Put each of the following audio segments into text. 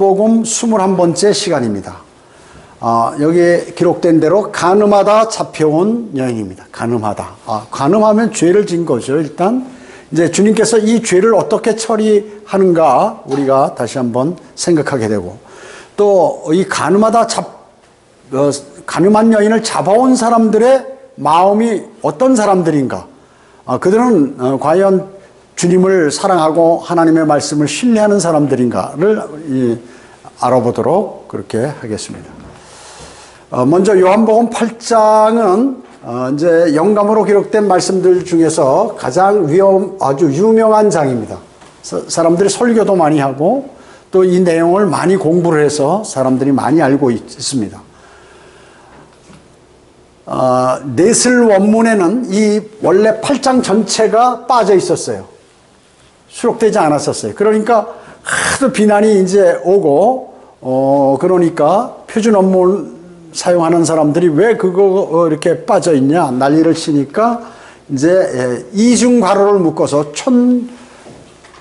복음 21번째 시간입니다. 여기에 기록된 대로 간음하다 잡혀온 여인입니다. 간음하다. 간음하면 죄를 진 거죠. 일단 이제 주님께서 이 죄를 어떻게 처리하는가 우리가 다시 한번 생각하게 되고, 또 이 간음한 여인을 잡아온 사람들의 마음이 어떤 사람들인가, 그들은 과연 주님을 사랑하고 하나님의 말씀을 신뢰하는 사람들인가를 알아보도록 그렇게 하겠습니다. 먼저 요한복음 8장은 이제 영감으로 기록된 말씀들 중에서 가장 아주 유명한 장입니다. 사람들이 설교도 많이 하고 또 이 내용을 많이 공부를 해서 사람들이 많이 알고 있습니다. 넷을 원문에는 이 원래 8장 전체가 빠져 있었어요. 수록되지 않았었어요. 그러니까 하도 비난이 이제 오고, 그러니까 표준 원문 사용하는 사람들이 왜 그거 이렇게 빠져 있냐 난리를 치니까 이제 이중괄호를 묶어서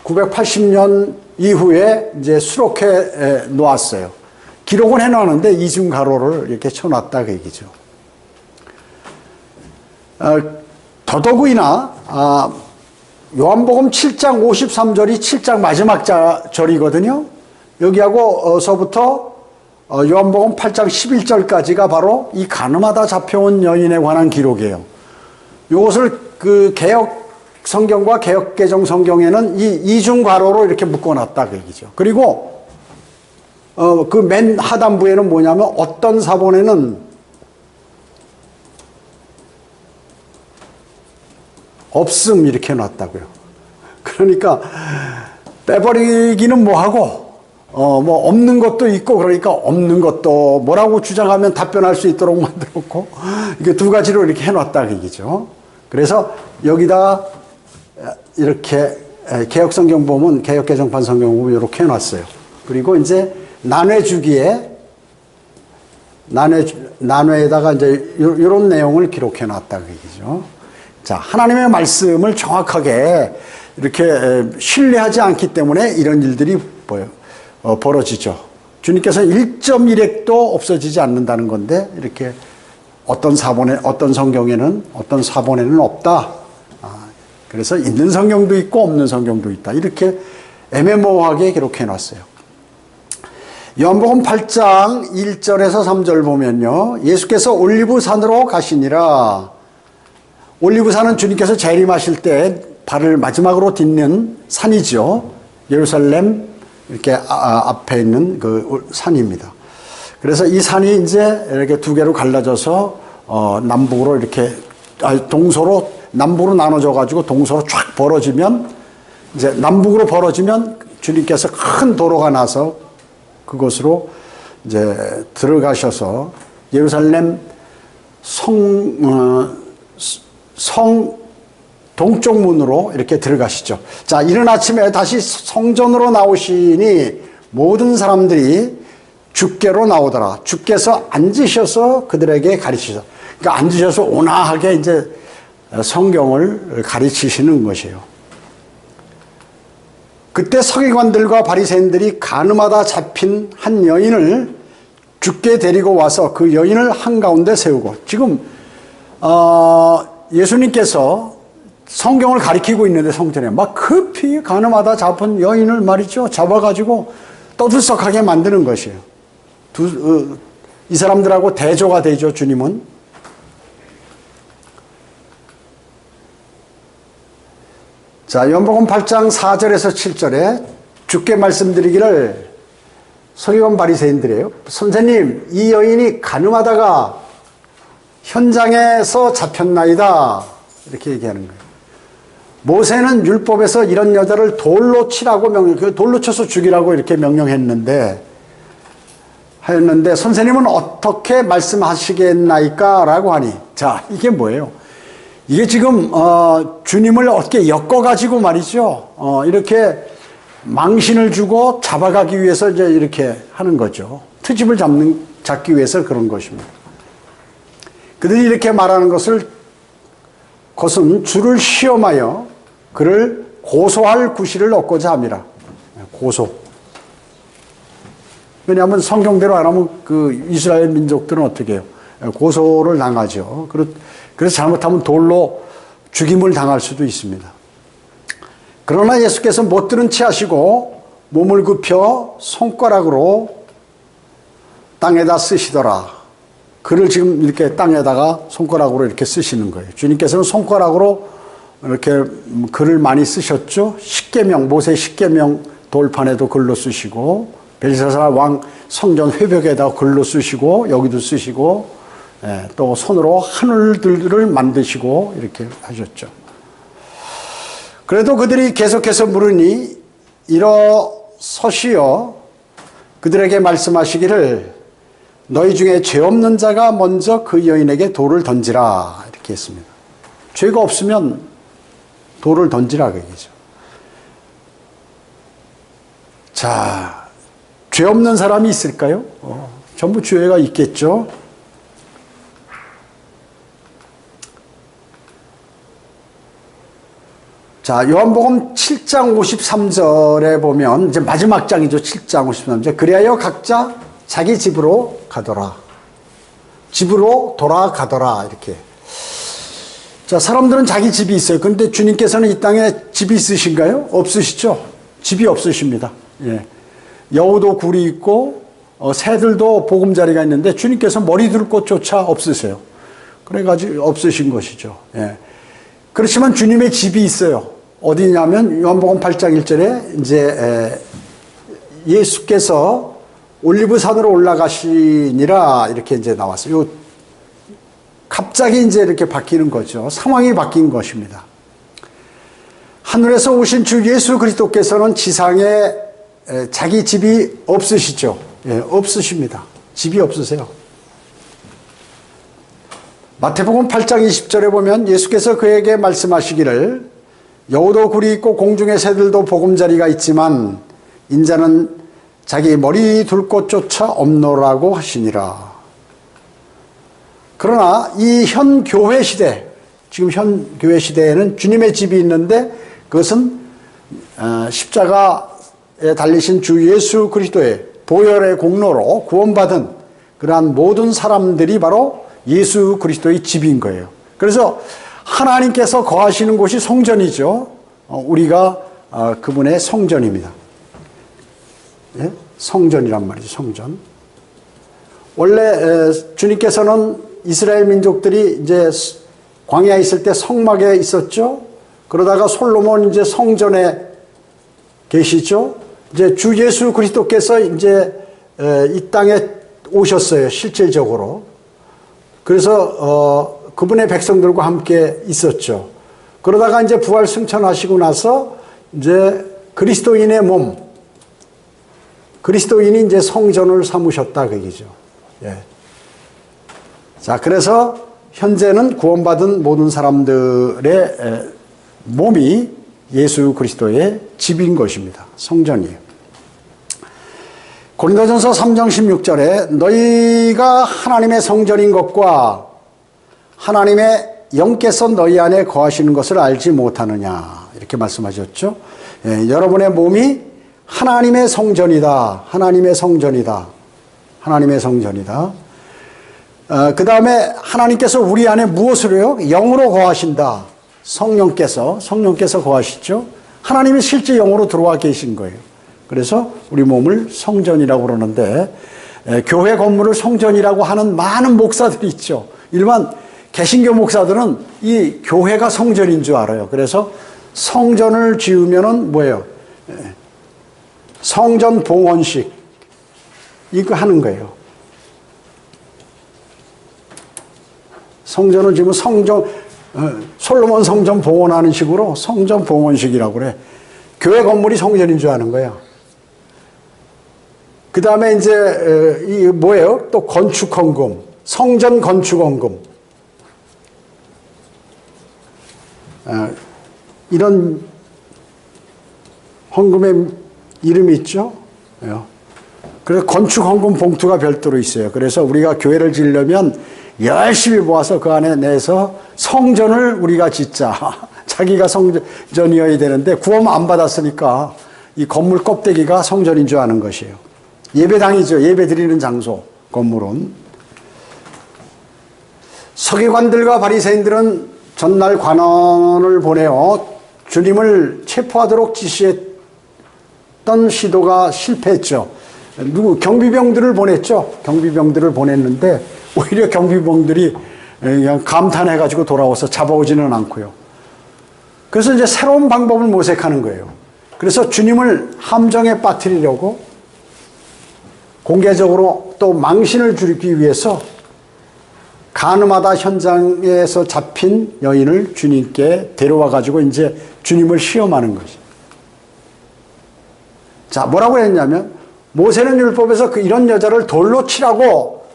1980년 이후에 이제 수록해 놓았어요. 기록은 해 놓았는데 이중괄호를 이렇게 쳐놨다 그 얘기죠. 더더구이나 요한복음 7장 53절이 7장 마지막 절이거든요. 여기하고서부터 요한복음 8장 11절까지가 바로 이 간음하다 잡혀온 여인에 관한 기록이에요. 이것을 그 개역 성경과 개역 개정 성경에는 이 이중 괄호로 이렇게 묶어놨다 그 얘기죠. 그리고 그 맨 하단부에는 뭐냐면 어떤 사본에는 없음 이렇게 놨다고요. 그러니까 빼버리기는 뭐하고 뭐 없는 것도 있고, 그러니까 없는 것도 뭐라고 주장하면 답변할 수 있도록 만들었고, 이게 두 가지로 이렇게 해놨다 그 얘기죠. 그래서 여기다 이렇게 개역성경 보면 개역개정판 성경 보면 이렇게 해놨어요. 그리고 이제 난회에다가 이제 이런 내용을 기록해놨다 그 얘기죠. 자, 하나님의 말씀을 정확하게 이렇게 신뢰하지 않기 때문에 이런 일들이 벌어지죠. 주님께서 1.1핵도 없어지지 않는다는 건데, 이렇게 어떤 성경에는, 어떤 사본에는 없다. 그래서 있는 성경도 있고 없는 성경도 있다. 이렇게 애매모호하게 기록해 놨어요. 요한복음 8장 1절에서 3절 보면요, 예수께서 올리브산으로 가시니라. 올리브산은 주님께서 재림하실 때 발을 마지막으로 딛는 산이죠. 예루살렘 이렇게 앞에 있는 그 산입니다. 그래서 이 산이 이제 이렇게 두 개로 갈라져서 남북으로 이렇게 동서로 남북으로 나눠져 가지고 동서로 쫙 벌어지면, 이제 남북으로 벌어지면 주님께서 큰 도로가 나서 그곳으로 이제 들어가셔서 예루살렘 성 동쪽 문으로 이렇게 들어가시죠. 자, 이른 아침에 다시 성전으로 나오시니 모든 사람들이 주께로 나오더라. 주께서 앉으셔서 그들에게 가르치셔서, 그러니까 앉으셔서 온화하게 이제 성경을 가르치시는 것이에요. 그때 서기관들과 바리새인들이 간음하다 잡힌 한 여인을 주께 데리고 와서 그 여인을 한가운데 세우고, 지금 예수님께서 성경을 가리키고 있는데 성전에 막 급히 간음하다 잡은 여인을 말이죠, 잡아가지고 떠들썩하게 만드는 것이에요. 이 사람들하고 대조가 되죠, 주님은. 자, 요한복음 8장 4절에서 7절에 주께 말씀드리기를, 서기관 바리새인들이에요. 선생님, 이 여인이 간음하다가 현장에서 잡혔나이다. 이렇게 얘기하는 거예요. 모세는 율법에서 이런 여자를 돌로 치라고 돌로 쳐서 죽이라고 이렇게 명령했는데, 선생님은 어떻게 말씀하시겠나이까? 라고 하니, 자, 이게 뭐예요? 이게 지금, 주님을 어떻게 엮어가지고 말이죠. 이렇게 망신을 주고 잡아가기 위해서 이제 이렇게 하는 거죠. 트집을 잡기 위해서 그런 것입니다. 그들이 이렇게 말하는 것은 주를 시험하여 그를 고소할 구실을 얻고자 함이라. 고소. 왜냐하면 성경대로 안 하면 그 이스라엘 민족들은 어떻게 해요? 고소를 당하죠. 그래서 잘못하면 돌로 죽임을 당할 수도 있습니다. 그러나 예수께서 못 들은 채 하시고 몸을 굽혀 손가락으로 땅에다 쓰시더라. 글을 지금 이렇게 땅에다가 손가락으로 이렇게 쓰시는 거예요. 주님께서는 손가락으로 이렇게 글을 많이 쓰셨죠. 십계명, 모세 십계명 돌판에도 글로 쓰시고, 벨사살 왕 성전 회벽에다 글로 쓰시고, 여기도 쓰시고, 또 손으로 하늘들을 만드시고 이렇게 하셨죠. 그래도 그들이 계속해서 물으니 일어서시어 그들에게 말씀하시기를 너희 중에 죄 없는 자가 먼저 그 여인에게 돌을 던지라 이렇게 했습니다. 죄가 없으면 돌을 던지라 그 얘기죠. 자, 죄 없는 사람이 있을까요? 전부 죄가 있겠죠. 자, 요한복음 7장 53절에 보면 이제 마지막 장이죠. 7장 53절. 그리하여 각자 자기 집으로 가더라. 집으로 돌아가더라. 이렇게. 자, 사람들은 자기 집이 있어요. 그런데 주님께서는 이 땅에 집이 있으신가요? 없으시죠? 집이 없으십니다. 예. 여우도 굴이 있고 새들도 보금자리가 있는데 주님께서 머리 둘 곳조차 없으세요. 그래가지고 없으신 것이죠. 예. 그렇지만 주님의 집이 있어요. 어디냐면 요한복음 8장 1절에 이제 예수께서 올리브산으로 올라가시니라 이렇게 이제 나왔어요. 갑자기 이제 이렇게 바뀌는 거죠. 상황이 바뀐 것입니다. 하늘에서 오신 주 예수 그리스도께서는 지상에 자기 집이 없으시죠. 예, 없으십니다. 집이 없으세요. 마태복음 8장 20절에 보면 예수께서 그에게 말씀하시기를 여우도 굴이 있고 공중의 새들도 보금자리가 있지만 인자는 자기 머리 둘 곳조차 없노라고 하시니라. 그러나 이 현 교회 시대, 지금 현 교회 시대에는 주님의 집이 있는데 그것은 십자가에 달리신 주 예수 그리스도의 보혈의 공로로 구원받은 그러한 모든 사람들이 바로 예수 그리스도의 집인 거예요. 그래서 하나님께서 거하시는 곳이 성전이죠. 우리가 그분의 성전입니다. 예? 성전이란 말이죠. 성전. 원래 주님께서는 이스라엘 민족들이 이제 광야에 있을 때 성막에 있었죠. 그러다가 솔로몬 이제 성전에 계시죠. 이제 주 예수 그리스도께서 이제 이 땅에 오셨어요. 실질적으로. 그래서 그분의 백성들과 함께 있었죠. 그러다가 이제 부활 승천하시고 나서 이제 그리스도인의 몸, 그리스도인이 이제 성전을 삼으셨다 그 얘기죠. 예. 자, 그래서 현재는 구원받은 모든 사람들의 몸이 예수 그리스도의 집인 것입니다. 성전이에요. 고린도전서 3장 16절에 너희가 하나님의 성전인 것과 하나님의 영께서 너희 안에 거하시는 것을 알지 못하느냐 이렇게 말씀하셨죠. 예, 여러분의 몸이 하나님의 성전이다. 하나님의 성전이다. 하나님의 성전이다. 그 다음에 하나님께서 우리 안에 무엇을 해요? 영으로 거하신다. 성령께서 거하시죠. 하나님이 실제 영으로 들어와 계신 거예요. 그래서 우리 몸을 성전이라고 그러는데 교회 건물을 성전이라고 하는 많은 목사들이 있죠. 일반 개신교 목사들은 이 교회가 성전인 줄 알아요. 그래서 성전을 지으면은 뭐예요? 성전 봉헌식 이거 하는 거예요. 성전을 지금 솔로몬 성전 봉헌하는 식으로 성전 봉헌식이라고 그래. 교회 건물이 성전인 줄 아는 거예요. 그 다음에 이제 이 뭐예요? 또 건축헌금, 성전 건축헌금. 이런 헌금의 이름이 있죠. 그래서 건축헌금 봉투가 별도로 있어요. 그래서 우리가 교회를 지으려면 열심히 모아서 그 안에 내서 성전을 우리가 짓자. 자기가 성전이어야 되는데 구원 안 받았으니까 이 건물 껍데기가 성전인 줄 아는 것이에요. 예배당이죠. 예배 드리는 장소, 건물은. 서기관들과 바리새인들은 전날 관원을 보내어 주님을 체포하도록 지시했던 시도가 실패했죠. 경비병들을 보냈죠. 경비병들을 보냈는데 오히려 경비병들이 그냥 감탄해가지고 돌아와서 잡아오지는 않고요. 그래서 이제 새로운 방법을 모색하는 거예요. 그래서 주님을 함정에 빠뜨리려고 공개적으로 또 망신을 주기 위해서 가늠하다 현장에서 잡힌 여인을 주님께 데려와 가지고 이제 주님을 시험하는 것이. 자, 뭐라고 했냐면 모세는 율법에서 이런 여자를 돌로 치라고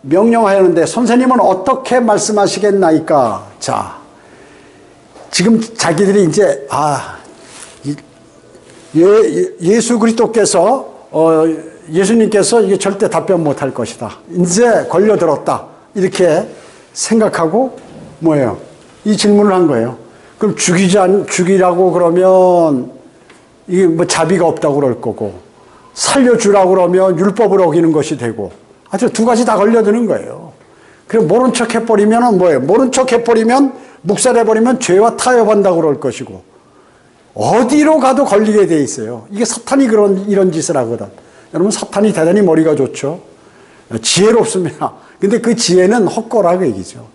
명령하였는데 선생님은 어떻게 말씀하시겠나이까? 자, 지금 자기들이 이제 예수 그리스도께서 예수님께서 이게 절대 답변 못할 것이다. 이제 걸려들었다. 이렇게 생각하고 뭐예요? 이 질문을 한 거예요. 그럼 죽이라고 그러면 이게 뭐 자비가 없다고 그럴 거고, 살려주라고 그러면 율법을 어기는 것이 되고, 아주 두 가지 다 걸려드는 거예요. 그럼 모른 척 해버리면 뭐예요? 모른 척 해버리면, 묵살해버리면 죄와 타협한다고 그럴 것이고, 어디로 가도 걸리게 돼 있어요. 이게 사탄이 이런 짓을 하거든. 여러분, 사탄이 대단히 머리가 좋죠. 지혜롭습니다. 근데 그 지혜는 헛거라 그 얘기죠.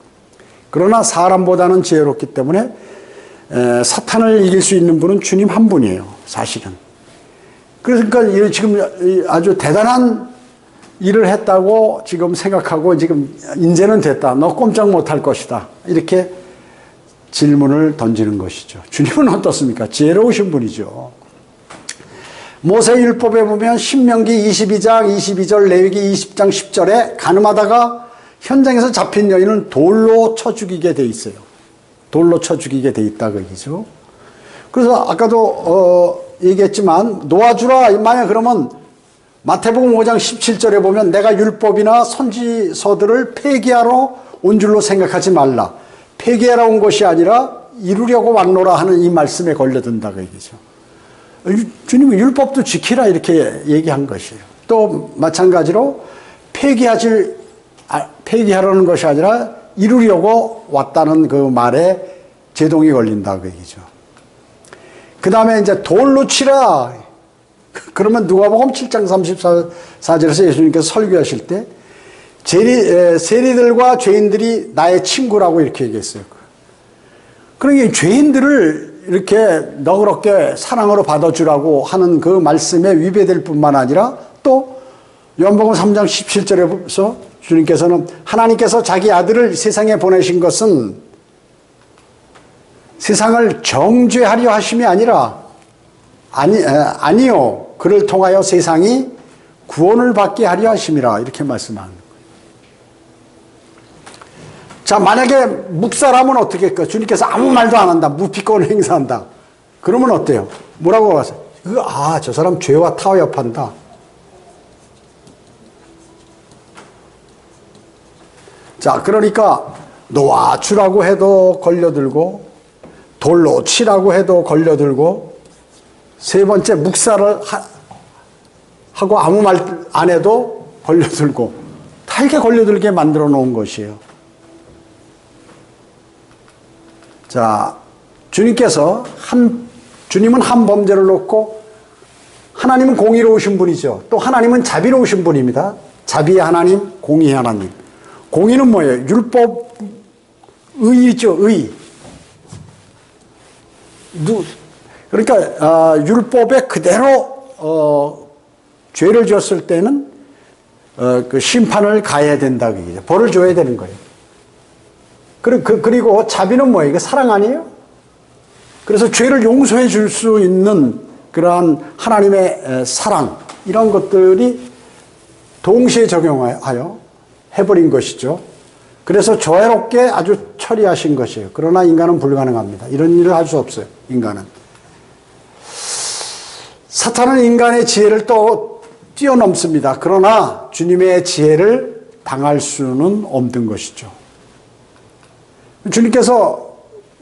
그러나 사람보다는 지혜롭기 때문에 사탄을 이길 수 있는 분은 주님 한 분이에요. 사실은. 그러니까 지금 아주 대단한 일을 했다고 지금 생각하고 지금 이제는 됐다. 너 꼼짝 못할 것이다. 이렇게 질문을 던지는 것이죠. 주님은 어떻습니까? 지혜로우신 분이죠. 모세율법에 보면 신명기 22장 22절, 레위기 20장 10절에 가늠하다가 현장에서 잡힌 여인은 돌로 쳐 죽이게 돼 있어요. 돌로 쳐 죽이게 돼 있다 그 얘기죠. 그래서 아까도 얘기했지만 놓아주라. 만약 그러면 마태복음 5장 17절에 보면 내가 율법이나 선지서들을 폐기하러 온 줄로 생각하지 말라. 폐기하러 온 것이 아니라 이루려고 왔노라 하는 이 말씀에 걸려든다 그 얘기죠. 주님은 율법도 지키라 이렇게 얘기한 것이에요. 또 마찬가지로 폐기하려는 것이 아니라 이루려고 왔다는 그 말에 제동이 걸린다 그 얘기죠. 그 다음에 이제 돌로 치라. 그러면 누가복음 7장 34절에서 예수님께서 설교하실 때 세리들과 죄인들이 나의 친구라고 이렇게 얘기했어요. 그러니까 죄인들을 이렇게 너그럽게 사랑으로 받아주라고 하는 그 말씀에 위배될 뿐만 아니라 또 요한복음 3장 17절에서 주님께서는 하나님께서 자기 아들을 세상에 보내신 것은 세상을 정죄하려 하심이 아니라 아니요. 그를 통하여 세상이 구원을 받게 하려 하심이라 이렇게 말씀하는 거예요. 자, 만약에 묵살하면 어떻게 할까? 주님께서 아무 말도 안 한다. 무피권을 행사한다. 그러면 어때요? 뭐라고 하세요? 저 사람 죄와 타협한다. 자, 그러니까 놓아주라고 해도 걸려들고 돌로 치라고 해도 걸려들고 세 번째 묵살을 하고 아무 말 안 해도 걸려들고 다 이렇게 걸려들게 만들어 놓은 것이에요. 자, 주님은 한 범죄를 놓고 하나님은 공의로우신 분이죠. 또 하나님은 자비로우신 분입니다. 자비의 하나님, 공의의 하나님. 공의는 뭐예요? 율법, 의죠, 의. 그러니까 율법에 그대로 죄를 지었을 때는 그 심판을 가해야 된다 그 얘기죠. 벌을 줘야 되는 거예요. 그리고 자비는 뭐예요? 이게 사랑 아니에요? 그래서 죄를 용서해 줄 수 있는 그러한 하나님의 사랑 이런 것들이 동시에 적용하여 해버린 것이죠. 그래서 조화롭게 아주 처리하신 것이에요. 그러나 인간은 불가능합니다. 이런 일을 할 수 없어요. 인간은. 사탄은 인간의 지혜를 또 뛰어넘습니다. 그러나 주님의 지혜를 당할 수는 없는 것이죠. 주님께서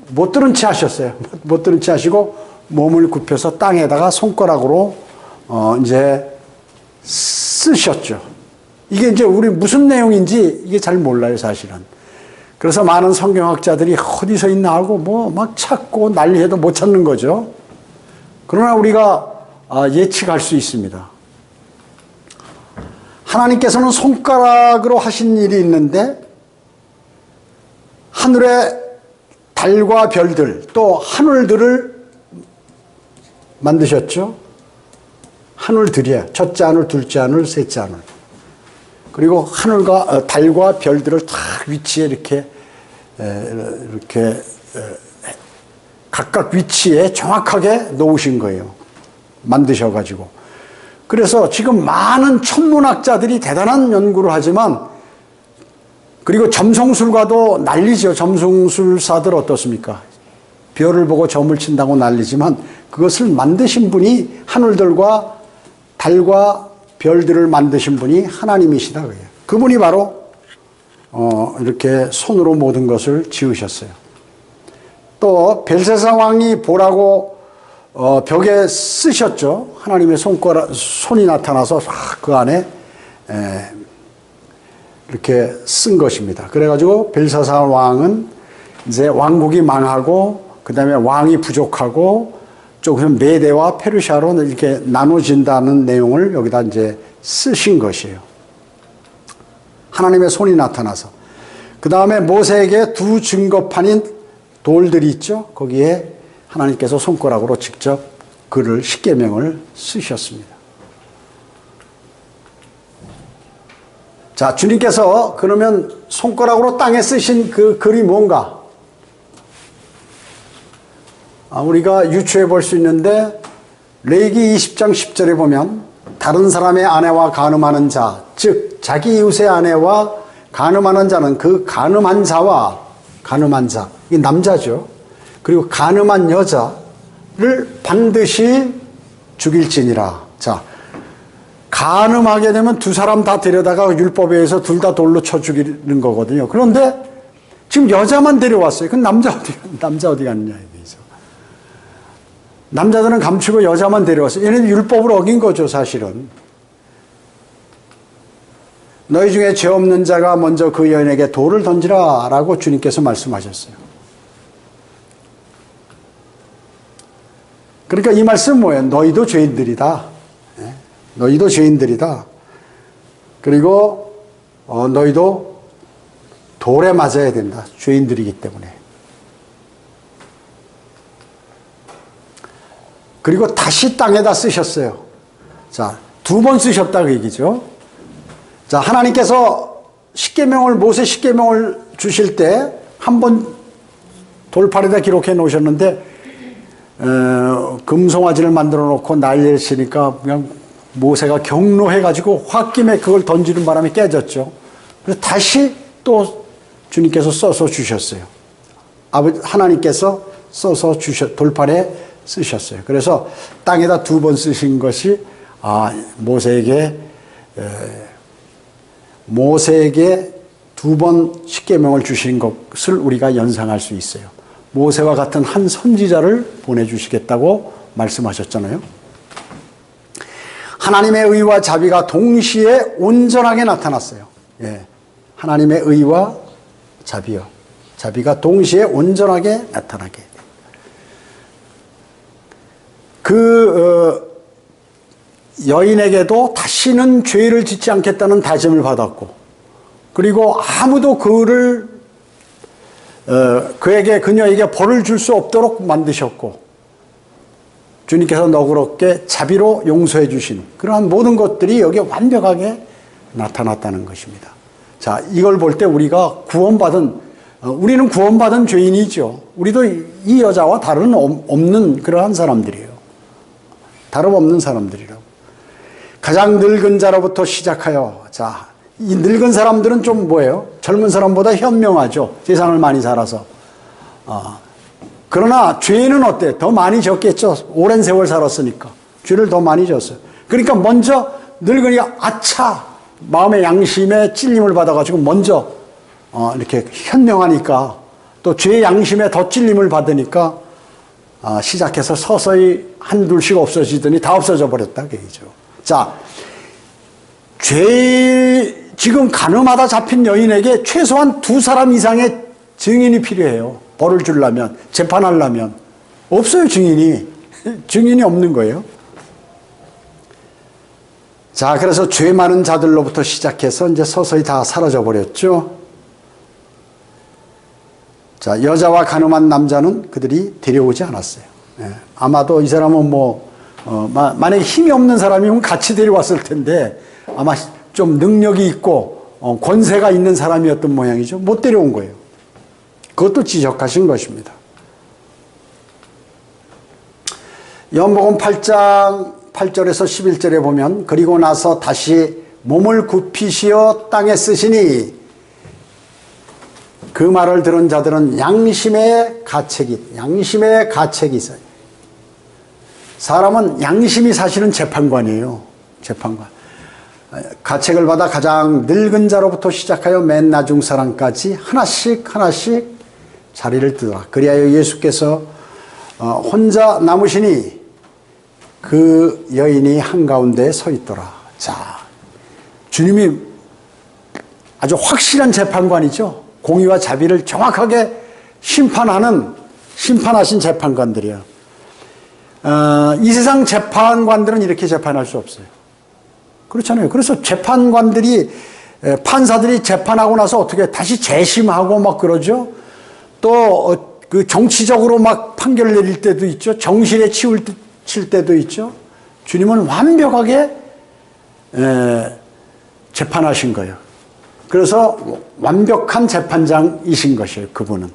못 들은 채 하셨어요. 못 들은 채 하시고 몸을 굽혀서 땅에다가 손가락으로 이제 쓰셨죠. 이게 이제 우리 무슨 내용인지 이게 잘 몰라요, 사실은. 그래서 많은 성경학자들이 어디서 있나 하고 뭐 막 찾고 난리해도 못 찾는 거죠. 그러나 우리가 예측할 수 있습니다. 하나님께서는 손가락으로 하신 일이 있는데 하늘의 달과 별들 또 하늘들을 만드셨죠. 하늘들이에요. 첫째 하늘, 둘째 하늘, 셋째 하늘. 그리고 하늘과 달과 별들을 다 위치에 이렇게 각각 위치에 정확하게 놓으신 거예요. 만드셔가지고. 그래서 지금 많은 천문학자들이 대단한 연구를 하지만, 그리고 점성술과도 난리죠. 점성술사들 어떻습니까? 별을 보고 점을 친다고 난리지만 그것을 만드신 분이, 하늘들과 달과 별들을 만드신 분이 하나님이시다 그래요. 그분이 바로 이렇게 손으로 모든 것을 지으셨어요. 또 벨사살 왕이 보라고 벽에 쓰셨죠. 하나님의 손이 나타나서 그 안에 이렇게 쓴 것입니다. 그래가지고 벨사살 왕은 이제 왕국이 망하고 그 다음에 왕이 부족하고 조금 메대와 페르시아로 이렇게 나눠진다는 내용을 여기다 이제 쓰신 것이에요. 하나님의 손이 나타나서. 그 다음에 모세에게 두 증거판인 돌들이 있죠. 거기에 하나님께서 손가락으로 직접 글을, 십계명을 쓰셨습니다. 자, 주님께서 그러면 손가락으로 땅에 쓰신 그 글이 뭔가? 우리가 유추해 볼 수 있는데, 레위기 20장 10절에 보면 다른 사람의 아내와 간음하는 자, 즉 자기 이웃의 아내와 간음하는 자는 그 간음한 자와, 간음한 자, 이게 남자죠. 그리고 간음한 여자를 반드시 죽일지니라. 자, 간음하게 되면 두 사람 다 데려다가 율법에 의해서 둘 다 돌로 쳐 죽이는 거거든요. 그런데 지금 여자만 데려왔어요. 그럼 남자 어디 갔느냐 이거죠. 남자들은 감추고 여자만 데려왔어요. 얘는 율법을 어긴 거죠, 사실은. 너희 중에 죄 없는 자가 먼저 그 여인에게 돌을 던지라 라고 주님께서 말씀하셨어요. 그러니까 이 말씀은 뭐예요? 너희도 죄인들이다. 너희도 죄인들이다. 그리고 너희도 돌에 맞아야 된다. 죄인들이기 때문에. 그리고 다시 땅에다 쓰셨어요. 자, 두 번 쓰셨다 그 얘기죠. 자, 하나님께서 모세 십계명을 주실 때 한 번 돌팔에다 기록해 놓으셨는데 금송아지를 만들어 놓고 난리를 치니까 그냥 모세가 경로해가지고 홧김에 그걸 던지는 바람에 깨졌죠. 그래서 다시 또 주님께서 써서 주셨어요. 하나님께서 써서 두팔에 쓰셨어요. 그래서 땅에다 두 번 쓰신 것이 모세에게 두 번 십계명을 주신 것을 우리가 연상할 수 있어요. 모세와 같은 한 선지자를 보내주시겠다고 말씀하셨잖아요. 하나님의 의와 자비가 동시에 온전하게 나타났어요. 예. 하나님의 의와 자비가 동시에 온전하게 나타나게. 여인에게도 다시는 죄를 짓지 않겠다는 다짐을 받았고, 그리고 아무도 그녀에게 벌을 줄 수 없도록 만드셨고, 주님께서 너그럽게 자비로 용서해 주신 그러한 모든 것들이 여기에 완벽하게 나타났다는 것입니다. 자, 이걸 볼 때 우리는 구원받은 죄인이죠. 우리도 이 여자와 다름없는 그러한 사람들이에요. 다름없는 사람들이라고. 가장 늙은 자로부터 시작하여, 자, 이 늙은 사람들은 좀 뭐예요? 젊은 사람보다 현명하죠. 세상을 많이 살아서. 그러나 죄인은 어때? 더 많이 졌겠죠. 오랜 세월 살았으니까. 죄를 더 많이 졌어요. 그러니까 먼저 늙은이가 마음의 양심에 찔림을 받아가지고 먼저 이렇게 현명하니까, 또 죄의 양심에 더 찔림을 받으니까 시작해서 서서히 한둘씩 없어지더니 다 없어져 버렸다 그 얘기죠. 자, 지금 간음하다 잡힌 여인에게 최소한 2사람 이상의 증인이 필요해요. 벌을 주려면, 재판하려면. 없어요, 증인이. 증인이 없는 거예요. 자, 그래서 죄 많은 자들로부터 시작해서 이제 서서히 다 사라져 버렸죠. 자, 여자와 간음한 남자는 그들이 데려오지 않았어요. 예, 아마도 이 사람은 만약에 힘이 없는 사람이면 같이 데려왔을 텐데 아마 좀 능력이 있고 권세가 있는 사람이었던 모양이죠. 못 데려온 거예요. 그것도 지적하신 것입니다. 요한복음 8장 8절에서 11절에 보면 그리고 나서 다시 몸을 굽히시어 땅에 쓰시니 그 말을 들은 자들은 양심의 가책이 있어요. 사람은 양심이 사실은 재판관이에요. 재판관. 가책을 받아 가장 늙은 자로부터 시작하여 맨 나중 사람까지 하나씩 자리를 뜨더라. 그리하여 예수께서 혼자 남으시니 그 여인이 한가운데에 서 있더라. 자, 주님이 아주 확실한 재판관이죠. 공의와 자비를 정확하게 심판하신 재판관들이에요. 이 세상 재판관들은 이렇게 재판할 수 없어요. 그렇잖아요. 그래서 판사들이 재판하고 나서 어떻게 다시 재심하고 막 그러죠. 또 그 정치적으로 막 판결을 내릴 때도 있죠. 정신에 칠 때도 있죠. 주님은 완벽하게 재판하신 거예요. 그래서 완벽한 재판장이신 것이에요. 그분은.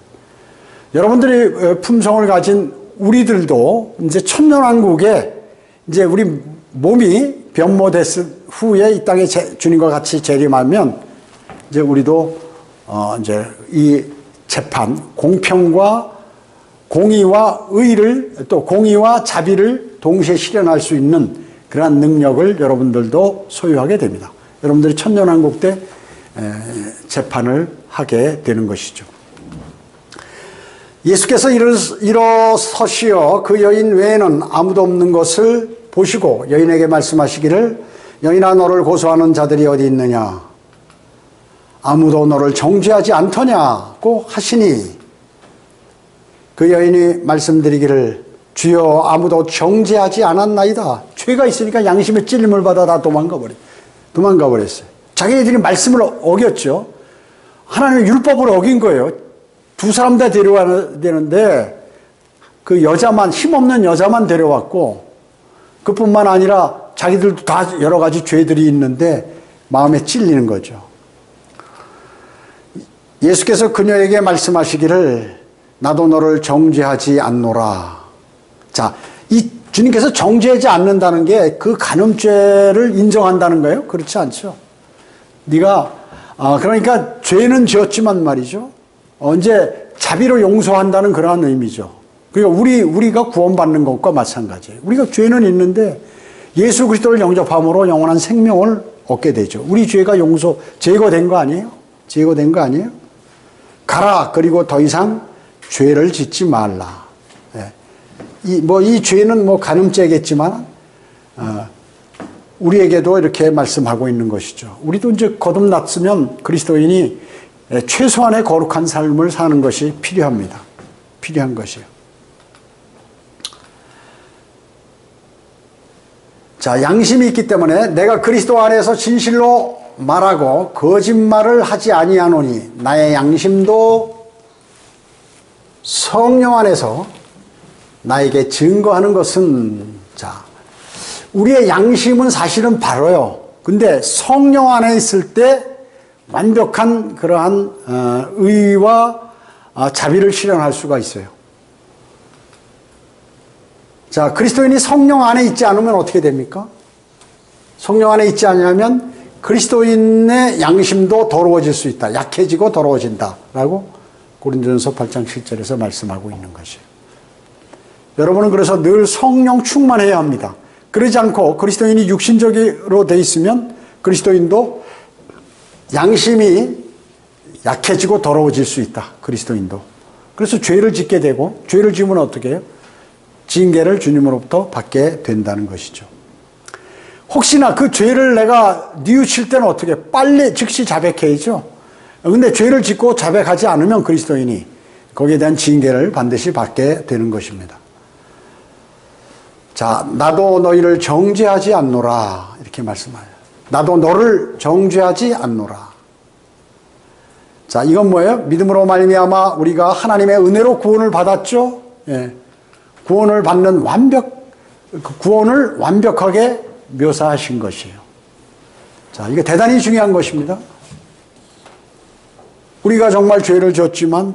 여러분들이 품성을 가진 우리들도 이제 천년왕국에 이제 우리 몸이 변모됐을 후에 이 땅에 주님과 같이 재림하면 이제 우리도 이제 이 재판, 공평과 공의와 의를 또 공의와 자비를 동시에 실현할 수 있는 그러한 능력을 여러분들도 소유하게 됩니다. 여러분들이 천년왕국 때 재판을 하게 되는 것이죠. 예수께서 일어서시어 그 여인 외에는 아무도 없는 것을 보시고 여인에게 말씀하시기를 여인아 너를 고소하는 자들이 어디 있느냐 아무도 너를 정죄하지 않더냐고 하시니 그 여인이 말씀드리기를 주여 아무도 정죄하지 않았나이다. 죄가 있으니까 양심의 찔림을 받아 다 도망가 버렸어요. 자기네들이 말씀을 어겼죠. 하나님의 율법을 어긴 거예요. 2사람 다 데려와야 되는데 그 여자만 힘없는 여자만 데려왔고 그뿐만 아니라 자기들도 다 여러 가지 죄들이 있는데 마음에 찔리는 거죠. 예수께서 그녀에게 말씀하시기를 나도 너를 정죄하지 않노라. 자, 이 주님께서 정죄하지 않는다는 게 그 간음죄를 인정한다는 거예요? 그렇지 않죠. 네가 그러니까 죄는 지었지만 말이죠. 언제 자비로 용서한다는 그러한 의미죠. 그러니까 우리가 구원받는 것과 마찬가지예요. 우리가 죄는 있는데 예수 그리스도를 영접함으로 영원한 생명을 얻게 되죠. 우리 죄가 제거된 거 아니에요? 제거된 거 아니에요? 가라. 그리고 더 이상 죄를 짓지 말라. 이 죄는 간음죄겠지만 우리에게도 이렇게 말씀하고 있는 것이죠. 우리도 이제 거듭났으면 그리스도인이 최소한의 거룩한 삶을 사는 것이 필요합니다. 필요한 것이에요. 자, 양심이 있기 때문에 내가 그리스도 안에서 진실로 말하고 거짓말을 하지 아니하노니 나의 양심도 성령 안에서 나에게 증거하는 것은 자, 우리의 양심은 사실은 바로요. 근데 성령 안에 있을 때 완벽한 그러한 의와 자비를 실현할 수가 있어요. 자, 그리스도인이 성령 안에 있지 않으면 어떻게 됩니까? 성령 안에 있지 않으면 그리스도인의 양심도 더러워질 수 있다. 약해지고 더러워진다. 라고 고린도전서 8장 7절에서 말씀하고 있는 것이에요. 여러분은 그래서 늘 성령 충만해야 합니다. 그러지 않고 그리스도인이 육신적으로 돼 있으면 그리스도인도 양심이 약해지고 더러워질 수 있다. 그리스도인도. 그래서 죄를 짓게 되고 죄를 지으면 어떻게 해요? 징계를 주님으로부터 받게 된다는 것이죠. 혹시나 그 죄를 내가 뉘우칠 때는 어떻게 빨리 즉시 자백해야죠. 근데 죄를 짓고 자백하지 않으면 그리스도인이 거기에 대한 징계를 반드시 받게 되는 것입니다. 자, 나도 너희를 정죄하지 않노라 이렇게 말씀하여요. 나도 너를 정죄하지 않노라. 자, 이건 뭐예요? 믿음으로 말미암아 우리가 하나님의 은혜로 구원을 받았죠. 예. 구원을 받는 구원을 완벽하게 묘사하신 것이에요. 자, 이게 대단히 중요한 것입니다. 우리가 정말 죄를 졌지만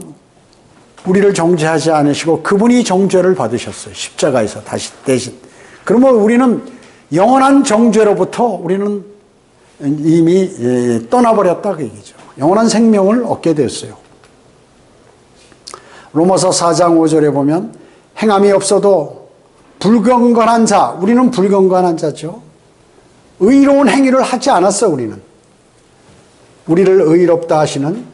우리를 정죄하지 않으시고 그분이 정죄를 받으셨어요. 십자가에서 다시 대신. 그러면 우리는 영원한 정죄로부터 우리는 이미 떠나버렸다 그 얘기죠. 영원한 생명을 얻게 됐어요. 로마서 4장 5절에 보면 행함이 없어도 불경건한 자, 우리는 불경건한 자죠. 의로운 행위를 하지 않았어 우리는. 우리를 의롭다 하시는,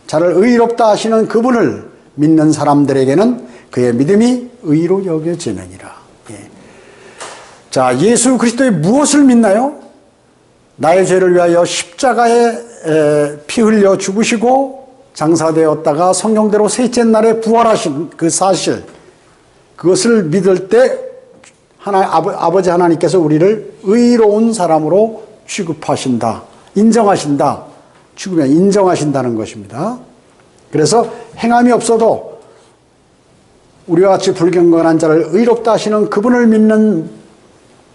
자를 의롭다 하시는 그분을 믿는 사람들에게는 그의 믿음이 의로 여겨지느니라. 예. 자, 예수 그리스도의 무엇을 믿나요? 나의 죄를 위하여 십자가에 피 흘려 죽으시고 장사되었다가 성경대로 셋째 날에 부활하신 그 사실, 그것을 믿을 때 아버지 하나님께서 우리를 의로운 사람으로 취급하신다, 인정하신다. 죽으면 인정하신다는 것입니다. 그래서 행함이 없어도 우리와 같이 불경건한 자를 의롭다 하시는 그분을 믿는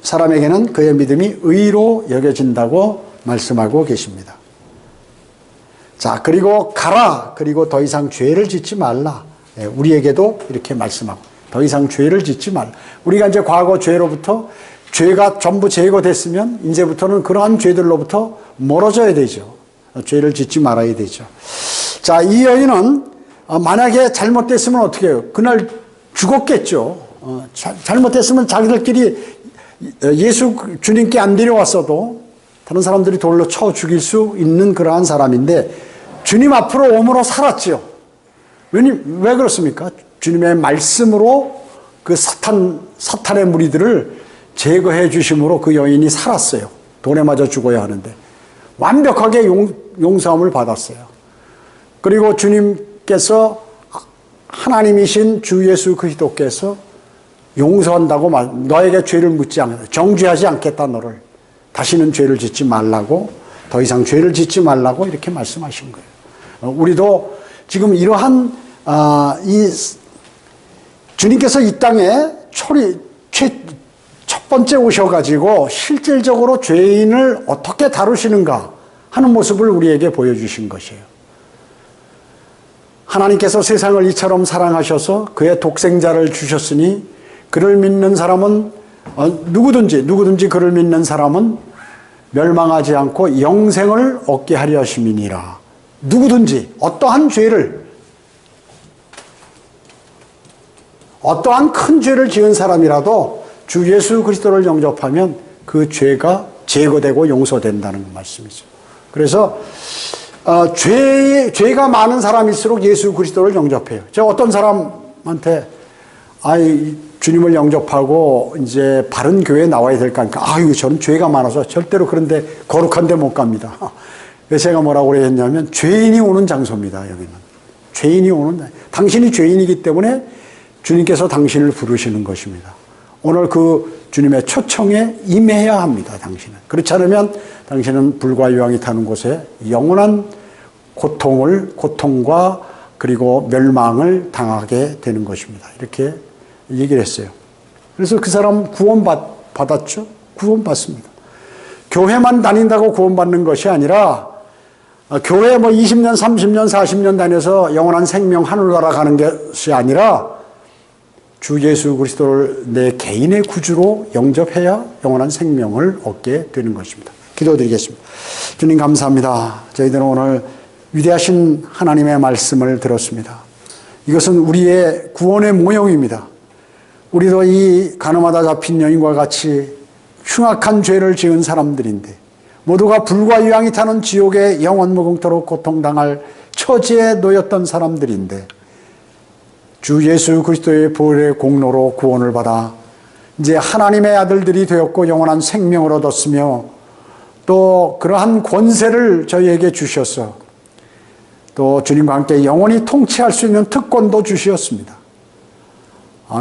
사람에게는 그의 믿음이 의로 여겨진다고 말씀하고 계십니다. 자, 그리고 가라. 그리고 더 이상 죄를 짓지 말라. 우리에게도 이렇게 말씀하고 더 이상 죄를 짓지 말라. 우리가 이제 과거 죄로부터 죄가 전부 제거됐으면 이제부터는 그러한 죄들로부터 멀어져야 되죠. 죄를 짓지 말아야 되죠. 자, 이 여인은 만약에 잘못됐으면 어떻게 해요? 그날 죽었겠죠. 잘못됐으면 자기들끼리 예수 주님께 안 데려왔어도 다른 사람들이 돌로 쳐 죽일 수 있는 그러한 사람인데 주님 앞으로 오므로 살았죠. 왜 그렇습니까? 주님의 말씀으로 그 사탄의 무리들을 제거해 주심으로 그 여인이 살았어요. 돌에 맞아 죽어야 하는데 완벽하게 용서함을 받았어요. 그리고 주님께서 하나님이신 주 예수 그리스도께서 용서한다고 너에게 죄를 묻지 않겠다. 정죄하지 않겠다 너를. 다시는 죄를 짓지 말라고, 더 이상 죄를 짓지 말라고 이렇게 말씀하신 거예요. 우리도 지금 이러한 주님께서 이 땅에 첫 번째 오셔가지고 실질적으로 죄인을 어떻게 다루시는가 하는 모습을 우리에게 보여주신 것이에요. 하나님께서 세상을 이처럼 사랑하셔서 그의 독생자를 주셨으니 그를 믿는 사람은 누구든지 그를 믿는 사람은 멸망하지 않고 영생을 얻게 하려 하심이니라. 누구든지 어떠한 큰 죄를 지은 사람이라도 주 예수 그리스도를 영접하면 그 죄가 제거되고 용서된다는 말씀이죠. 그래서 죄가 많은 사람일수록 예수 그리스도를 영접해요. 제가 어떤 사람한테 주님을 영접하고 이제 바른 교회에 나와야 될까 하니까 저는 죄가 많아서 절대로 그런데 거룩한 데 못 갑니다. 그래서 제가 뭐라고 그랬냐면 죄인이 오는 장소입니다. 여기는 죄인이 오는, 당신이 죄인이기 때문에 주님께서 당신을 부르시는 것입니다. 오늘 그 주님의 초청에 임해야 합니다. 당신은. 그렇지 않으면 당신은 불과 유황이 타는 곳에 영원한 고통과 그리고 멸망을 당하게 되는 것입니다. 이렇게 얘기를 했어요. 그래서 그 사람 구원받았죠? 구원받습니다. 교회만 다닌다고 구원받는 것이 아니라 교회 20년, 30년, 40년 다녀서 영원한 생명 하늘나라 가는 것이 아니라 주 예수 그리스도를 내 개인의 구주로 영접해야 영원한 생명을 얻게 되는 것입니다. 기도드리겠습니다. 주님 감사합니다. 저희들은 오늘 위대하신 하나님의 말씀을 들었습니다. 이것은 우리의 구원의 모형입니다. 우리도 이 가늠하다 잡힌 여인과 같이 흉악한 죄를 지은 사람들인데 모두가 불과 유황이 타는 지옥의 영원 무궁토록 고통당할 처지에 놓였던 사람들인데 주 예수 그리스도의 보혈의 공로로 구원을 받아 이제 하나님의 아들들이 되었고 영원한 생명을 얻었으며 또 그러한 권세를 저희에게 주셔서 또 주님과 함께 영원히 통치할 수 있는 특권도 주셨습니다.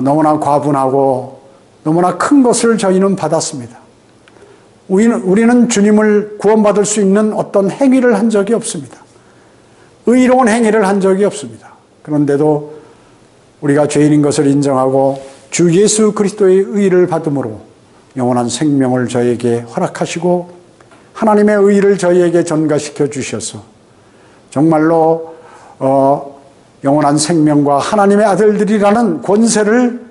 너무나 과분하고 너무나 큰 것을 저희는 받았습니다. 우리는 주님을 구원받을 수 있는 어떤 행위를 한 적이 없습니다. 의로운 행위를 한 적이 없습니다. 그런데도 우리가 죄인인 것을 인정하고 주 예수 그리스도의 의를 받음으로 영원한 생명을 저희에게 허락하시고 하나님의 의를 저희에게 전가시켜 주셔서 정말로 영원한 생명과 하나님의 아들들이라는 권세를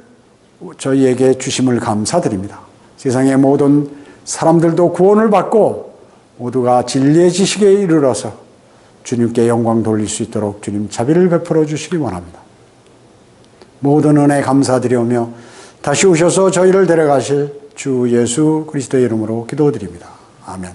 저희에게 주심을 감사드립니다. 세상의 모든 사람들도 구원을 받고 모두가 진리의 지식에 이르러서 주님께 영광 돌릴 수 있도록 주님 자비를 베풀어 주시기 원합니다. 모든 은혜 감사드리오며 다시 오셔서 저희를 데려가실 주 예수 그리스도의 이름으로 기도드립니다. 아멘.